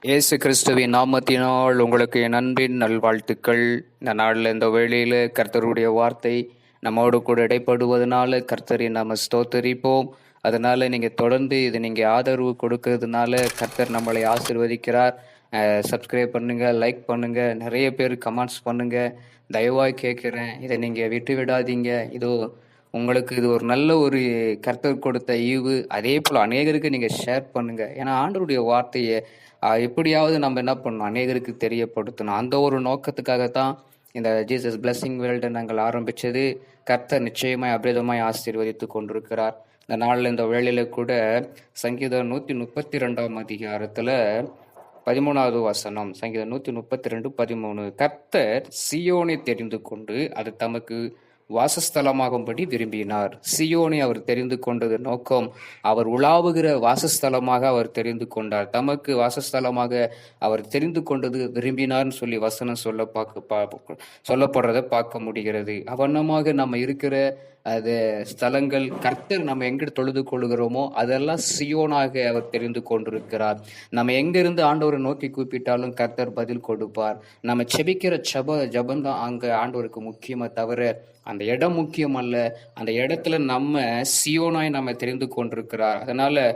இயேசு கிறிஸ்துவின் நாமத்தினால் உங்களுக்கு என் அன்பின் நல்வாழ்த்துக்கள். இந்த நாளில் இந்த வேளையில் கர்த்தருடைய வார்த்தை நம்மோடு கூட இடைப்படுவதனால கர்த்தரை நாம் ஸ்தோத்தரிப்போம். அதனால் நீங்கள் தொடர்ந்து இது நீங்கள் ஆதரவு கொடுக்கறதுனால கர்த்தர் நம்மளை ஆசீர்வதிக்கிறார். சப்ஸ்கிரைப் பண்ணுங்கள், லைக் பண்ணுங்கள், நிறைய பேர் கமெண்ட்ஸ் பண்ணுங்கள். தயவாய் கேட்குறேன், இதை நீங்கள் விட்டு விடாதீங்க. இதோ உங்களுக்கு இது ஒரு நல்ல ஒரு கர்த்தர் கொடுத்த ஈவு. அதே போல் அநேகருக்கு நீங்கள் ஷேர் பண்ணுங்கள். ஏன்னா ஆண்டவருடைய வார்த்தையை எப்படியாவது நம்ம என்ன பண்ணணும், அநேகருக்கு தெரியப்படுத்தணும். அந்த ஒரு நோக்கத்துக்காகத்தான் இந்த ஜீசஸ் பிளஸிங் வேர்ல்டை நாங்கள் ஆரம்பித்தது. கர்த்தர் நிச்சயமாய் அபிரதமாய் ஆசீர்வதித்து கொண்டிருக்கிறார். இந்த நாளில் இந்த வேளையில் கூட சங்கீதம் 132 அதிகாரத்தில் 13வது வசனம், சங்கீதம் 132:13, கர்த்தர் சியோனை தெரிந்து கொண்டு அது தமக்கு வாசஸ்தலமாகும்படி விரும்பினார். சியோனை அவர் தெரிந்து கொண்டது நோக்கம், அவர் உலாவுகிற வாசஸ்தலமாக அவர் தெரிந்து கொண்டார். தமக்கு வாசஸ்தலமாக அவர் தெரிந்து கொண்டது விரும்பினார்னு சொல்லி வசனம் சொல்லப்படுறதை பார்க்க முடிகிறது. அவனமாக நம்ம இருக்கிற அது ஸ்தலங்கள், கர்த்தர் நம்ம எங்க தொழுது கொள்கிறோமோ அதெல்லாம் சியோனாக அவர் தெரிந்து கொண்டிருக்கிறார். நம்ம எங்கிருந்து ஆண்டவரை நோக்கி கூப்பிட்டாலும் கர்த்தர் பதில் கொடுப்பார். நம்ம செபிக்கிற ஜபந்தான் அங்க ஆண்டவருக்கு முக்கியமா தவிர அந்த இடம் முக்கியம் அல்ல. அந்த இடத்துல நம்ம சியோனாய் நம்ம தெரிந்து கொண்டிருக்கிறார். அதனால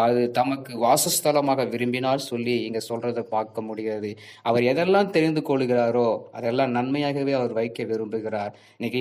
அது தமக்கு வாசஸ்தலமாக விரும்பினால் சொல்லி இங்க சொல்றதை பார்க்க முடியாது. அவர் எதெல்லாம் தெரிந்து கொள்கிறாரோ அதெல்லாம் நன்மையாகவே அவர் வைக்க விரும்புகிறார். இன்னைக்கு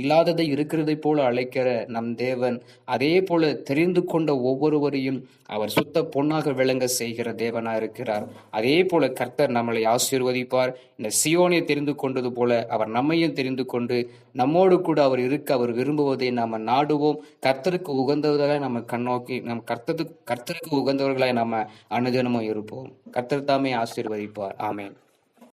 இல்லாததை இருக்கிறதை போல அழைக்கிற நம் தேவன் அதே போல தெரிந்து கொண்ட ஒவ்வொருவரையும் அவர் சுத்த பொன்னாக விளங்க செய்கிற தேவனா இருக்கிறார். அதே போல கர்த்தர் நம்மளை ஆசீர்வதிப்பார். இந்த சியோனை தெரிந்து கொண்டது போல அவர் நம்மையும் தெரிந்து கொண்டு நம்மோடு கூட அவர் இருக்க அவர் விரும்புவதை நாம நாடுவோம். கர்த்தருக்கு உகந்தவர்களாய் நம்ம கண்ணோக்கி நம் கர்த்தருக்கு உகந்தவர்களாய் நம்ம அனுதினமும் இருப்போம். கர்த்தர் தாமே ஆசீர்வதிப்பார். ஆமென்.